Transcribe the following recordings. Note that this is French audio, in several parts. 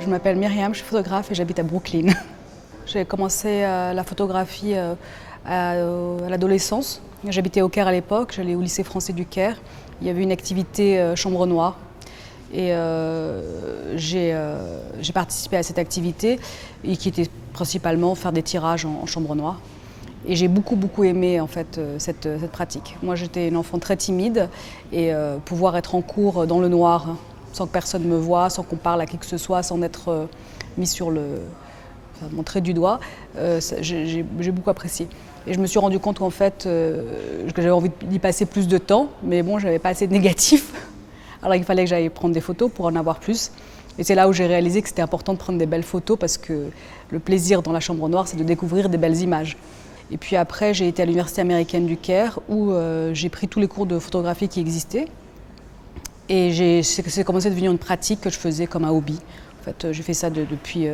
Je m'appelle Myriam, je suis photographe et j'habite à Brooklyn. J'ai commencé la photographie à l'adolescence. J'habitais au Caire à l'époque, j'allais au lycée français du Caire. Il y avait une activité chambre noire et j'ai participé à cette activité et qui était principalement faire des tirages en chambre noire. Et j'ai beaucoup aimé en fait cette pratique. Moi j'étais une enfant très timide et pouvoir être en cours dans le noir sans que personne me voie, sans qu'on parle à qui que ce soit, sans être mis sur montré du doigt, j'ai beaucoup apprécié. Et je me suis rendu compte qu'en fait, que j'avais envie d'y passer plus de temps, mais bon, j'avais pas assez de négatifs. Alors il fallait que j'aille prendre des photos pour en avoir plus. Et c'est là où j'ai réalisé que c'était important de prendre des belles photos parce que le plaisir dans la chambre noire, c'est de découvrir des belles images. Et puis après, j'ai été à l'Université américaine du Caire où j'ai pris tous les cours de photographie qui existaient. Et c'est commencé à devenir une pratique que je faisais comme un hobby. En fait, j'ai fait ça depuis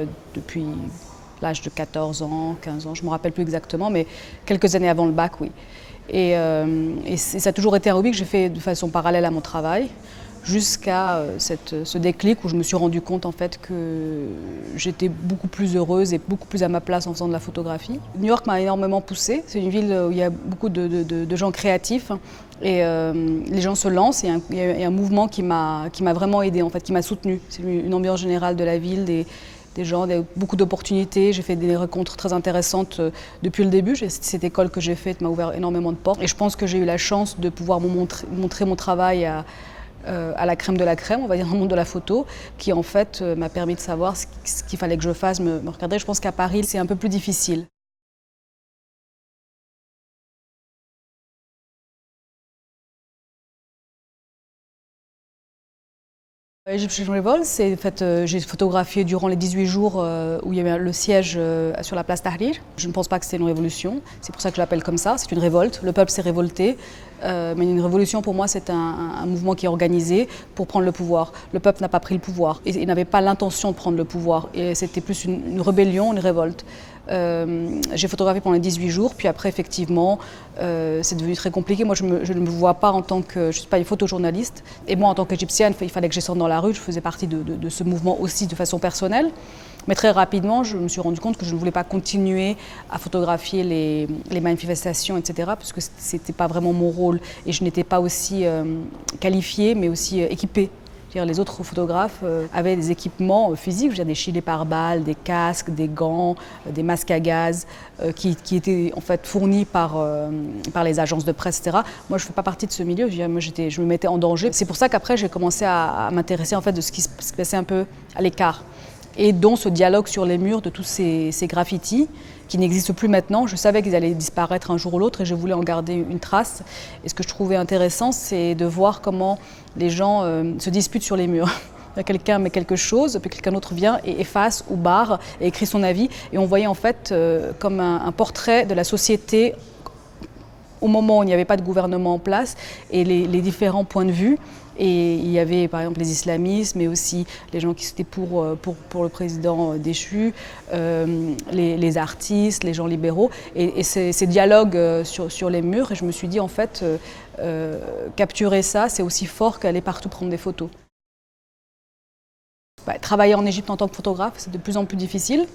l'âge de 14 ans, 15 ans, je ne me rappelle plus exactement, mais quelques années avant le bac, oui. Et ça a toujours été un hobby que j'ai fait de façon parallèle à mon travail, jusqu'à ce déclic où je me suis rendu compte en fait que j'étais beaucoup plus heureuse et beaucoup plus à ma place en faisant de la photographie. New York m'a énormément poussée, c'est une ville où il y a beaucoup de gens créatifs et les gens se lancent et il y a un mouvement qui m'a vraiment aidée, en fait, qui m'a soutenue. C'est une ambiance générale de la ville, des gens, beaucoup d'opportunités. J'ai fait des rencontres très intéressantes depuis le début. Cette école que j'ai faite m'a ouvert énormément de portes et je pense que j'ai eu la chance de pouvoir montrer mon travail à la crème de la crème, on va dire, dans le monde de la photo, qui en fait m'a permis de savoir ce qu'il fallait que je fasse, me recadrer. Je pense qu'à Paris, c'est un peu plus difficile. Egyptian Revolt, c'est en fait, j'ai photographié durant les 18 jours où il y avait le siège sur la place Tahrir. Je ne pense pas que c'est une révolution, c'est pour ça que je l'appelle comme ça, c'est une révolte. Le peuple s'est révolté, mais une révolution pour moi c'est un mouvement qui est organisé pour prendre le pouvoir. Le peuple n'a pas pris le pouvoir, et il n'avait pas l'intention de prendre le pouvoir, et c'était plus une rébellion, une révolte. J'ai photographié pendant les 18 jours, puis après effectivement c'est devenu très compliqué. Moi je ne me vois pas en tant que, je ne suis pas une photojournaliste, et moi en tant qu'égyptienne il fallait que je sorte dans la rue, je faisais partie de ce mouvement aussi de façon personnelle. Mais très rapidement je me suis rendu compte que je ne voulais pas continuer à photographier les manifestations, etc. parce que ce n'était pas vraiment mon rôle et je n'étais pas aussi qualifiée mais aussi équipée. Les autres photographes avaient des équipements physiques, des gilets pare-balles, des casques, des gants, des masques à gaz qui étaient en fait fournis par les agences de presse, etc. Moi, je ne fais pas partie de ce milieu, je me mettais en danger. C'est pour ça qu'après, j'ai commencé à m'intéresser en fait de ce qui se passait un peu à l'écart. Et dont ce dialogue sur les murs de tous ces graffitis qui n'existent plus maintenant. Je savais qu'ils allaient disparaître un jour ou l'autre et je voulais en garder une trace. Et ce que je trouvais intéressant, c'est de voir comment les gens se disputent sur les murs. Quelqu'un met quelque chose, puis quelqu'un d'autre vient et efface ou barre et écrit son avis. Et on voyait en fait comme un portrait de la société au moment où il n'y avait pas de gouvernement en place et les différents points de vue. Et il y avait par exemple les islamistes, mais aussi les gens qui étaient pour le président déchu, les artistes, les gens libéraux. Et ces dialogues sur les murs, et je me suis dit en fait, capturer ça, c'est aussi fort qu'aller partout prendre des photos. Travailler en Égypte en tant que photographe, c'est de plus en plus difficile.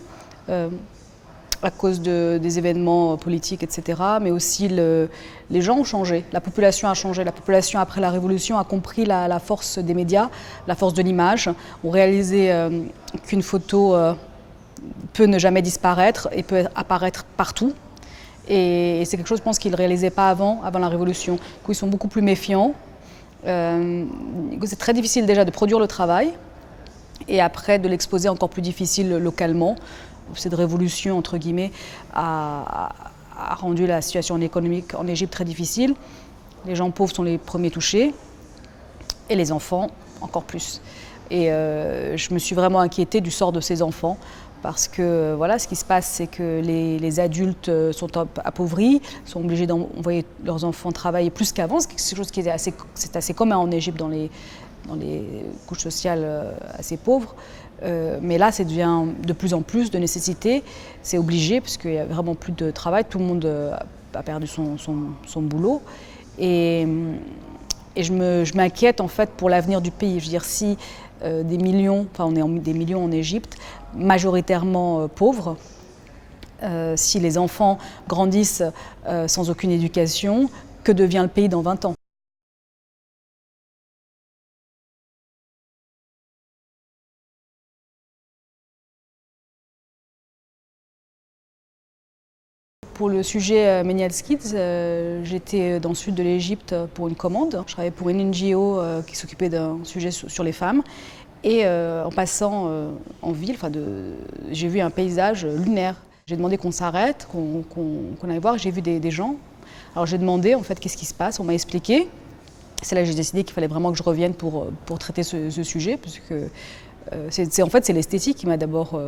À cause des événements politiques, etc. Mais aussi les gens ont changé, la population a changé. La population, après la Révolution, a compris la force des médias, la force de l'image. On réalisait qu'une photo peut ne jamais disparaître et peut apparaître partout. Et c'est quelque chose, je pense, qu'ils ne réalisaient pas avant la Révolution. Ils sont beaucoup plus méfiants. C'est très difficile déjà de produire le travail et après de l'exposer encore plus difficile localement. Cette révolution, entre guillemets, a rendu la situation économique en Égypte très difficile. Les gens pauvres sont les premiers touchés et les enfants encore plus. Et je me suis vraiment inquiétée du sort de ces enfants parce que voilà, ce qui se passe, c'est que les adultes sont appauvris, sont obligés d'envoyer leurs enfants travailler plus qu'avant. C'est quelque chose qui est assez commun en Égypte dans les couches sociales assez pauvres. Mais là, ça devient de plus en plus de nécessité. C'est obligé parce qu'il n'y a vraiment plus de travail. Tout le monde a perdu son boulot. Et Et je m'inquiète en fait pour l'avenir du pays. Je veux dire, si des millions, enfin on est des millions en Égypte, majoritairement pauvres, si les enfants grandissent sans aucune éducation, que devient le pays dans 20 ans? Pour le sujet Millennials Kids, j'étais dans le sud de l'Égypte pour une commande. Je travaillais pour une NGO qui s'occupait d'un sujet sur les femmes. Et en passant en ville, j'ai vu un paysage lunaire. J'ai demandé qu'on s'arrête, qu'on aille voir. J'ai vu des gens. Alors j'ai demandé en fait qu'est-ce qui se passe. On m'a expliqué. C'est là que j'ai décidé qu'il fallait vraiment que je revienne pour traiter ce sujet, parce que en fait c'est l'esthétique qui m'a d'abord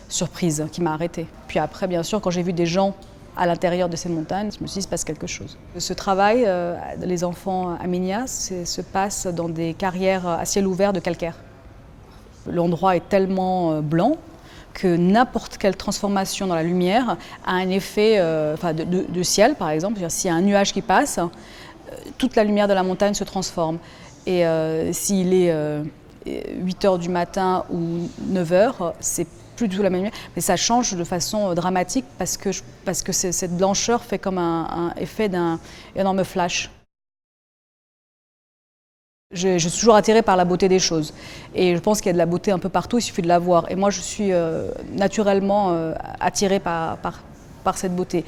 surprise, qui m'a arrêtée. Puis après, bien sûr, quand j'ai vu des gens à l'intérieur de ces montagnes, je me suis dit, il se passe quelque chose. Ce travail, les enfants à Minyas, se passe dans des carrières à ciel ouvert de calcaire. L'endroit est tellement blanc que n'importe quelle transformation dans la lumière a un effet de ciel, par exemple. S'il y a un nuage qui passe, toute la lumière de la montagne se transforme. Et s'il est 8 h du matin ou 9 h, c'est plus du tout la même lumière, mais ça change de façon dramatique parce que cette blancheur fait comme un effet d'un énorme flash. Je suis toujours attirée par la beauté des choses et je pense qu'il y a de la beauté un peu partout, il suffit de la voir. Et moi je suis naturellement attirée par cette beauté.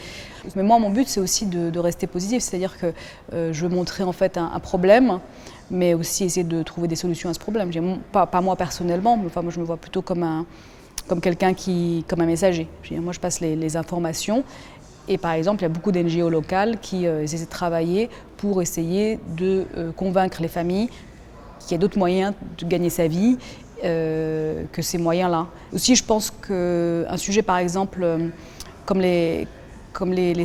Mais moi mon but c'est aussi de rester positive, c'est-à-dire que je veux montrer en fait un problème, mais aussi essayer de trouver des solutions à ce problème. Pas moi personnellement, mais moi je me vois plutôt comme un messager. Moi je passe les informations. Et par exemple, il y a beaucoup d'NGO locales qui essaient de travailler pour essayer de convaincre les familles qu'il y a d'autres moyens de gagner sa vie que ces moyens-là. Aussi, je pense qu'un sujet, par exemple, comme les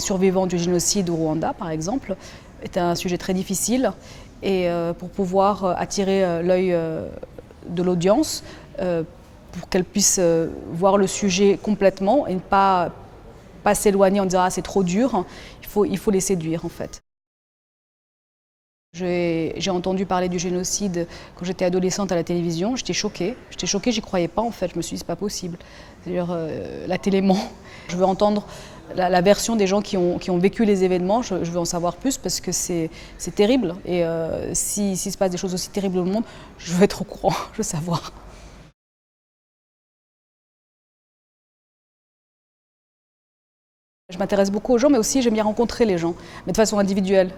survivants du génocide au Rwanda, par exemple, est un sujet très difficile. Et pour pouvoir attirer l'œil de l'audience, pour qu'elle puisse voir le sujet complètement et ne pas s'éloigner en disant « ah c'est trop dur », il faut les séduire en fait. J'ai entendu parler du génocide quand j'étais adolescente à la télévision, j'étais choquée, j'y croyais pas en fait, je me suis dit c'est pas possible. C'est-à-dire la télé ment. Je veux entendre la version des gens qui ont vécu les événements, je veux en savoir plus parce que c'est terrible et s'il se passe des choses aussi terribles au monde, je veux être au courant, je veux savoir. Je m'intéresse beaucoup aux gens, mais aussi j'aime bien rencontrer les gens, mais de façon individuelle.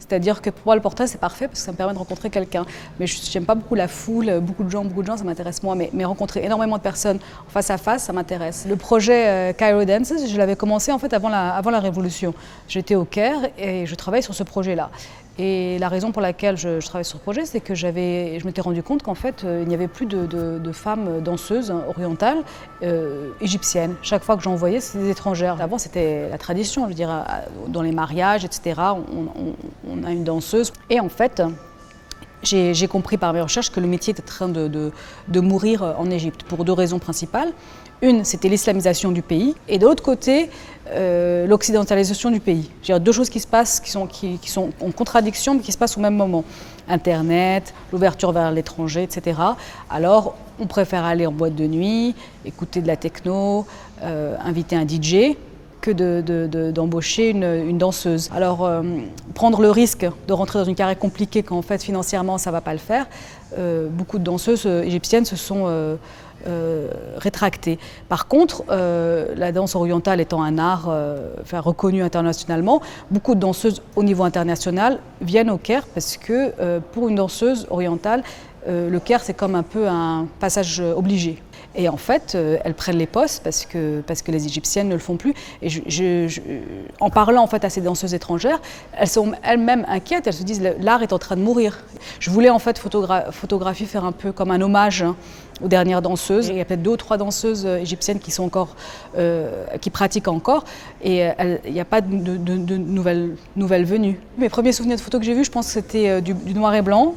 C'est-à-dire que pour moi, le portrait, c'est parfait parce que ça me permet de rencontrer quelqu'un. Mais je n'aime pas beaucoup la foule, beaucoup de gens, ça m'intéresse moins. Mais rencontrer énormément de personnes face à face, ça m'intéresse. Le projet Cairo Dances, je l'avais commencé en fait avant la Révolution. J'étais au Caire et je travaille sur ce projet-là. Et la raison pour laquelle je travaille sur ce projet, c'est que je m'étais rendu compte qu'en fait, il n'y avait plus de femmes danseuses orientales égyptiennes. Chaque fois que j'en voyais, c'était des étrangères. Avant, c'était la tradition, je veux dire, dans les mariages, etc., on a une danseuse. Et en fait, j'ai compris par mes recherches que le métier était en train de mourir en Égypte pour deux raisons principales. Une, c'était l'islamisation du pays, et de l'autre côté, l'occidentalisation du pays. Il y a deux choses qui se passent, qui sont en contradiction, mais qui se passent au même moment. Internet, l'ouverture vers l'étranger, etc. Alors, on préfère aller en boîte de nuit, écouter de la techno, inviter un DJ, que d'embaucher une danseuse. Alors, prendre le risque de rentrer dans une carrière compliquée quand en fait financièrement ça ne va pas le faire, beaucoup de danseuses égyptiennes se sont rétractées. Par contre, la danse orientale étant un art reconnu internationalement, beaucoup de danseuses au niveau international viennent au Caire parce que pour une danseuse orientale, le Caire c'est comme un peu un passage obligé. Et en fait, elles prennent les postes parce que les Égyptiennes ne le font plus. Et en parlant en fait à ces danseuses étrangères, elles sont elles-mêmes inquiètes. Elles se disent l'art est en train de mourir. Je voulais en fait photographier, faire un peu comme un hommage aux dernières danseuses. Il y a peut-être 2 ou 3 danseuses égyptiennes qui sont encore, qui pratiquent encore, et il n'y a pas de nouvelles venues. Mes premiers souvenirs de photos que j'ai vus, je pense que c'était du noir et blanc,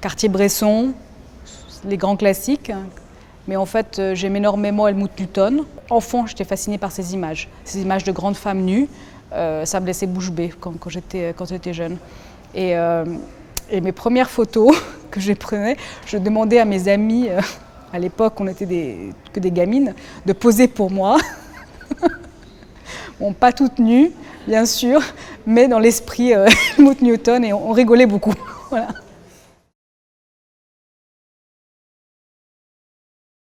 Cartier-Bresson, les grands classiques, mais en fait j'aime énormément Helmut Newton. Enfant, j'étais fascinée par ces images de grandes femmes nues, ça me laissait bouche bée quand j'étais jeune. Et mes premières photos que je prenais, je demandais à mes amis, à l'époque on était que des gamines, de poser pour moi. Bon, pas toutes nues, bien sûr, mais dans l'esprit Helmut Newton, et on rigolait beaucoup. Voilà.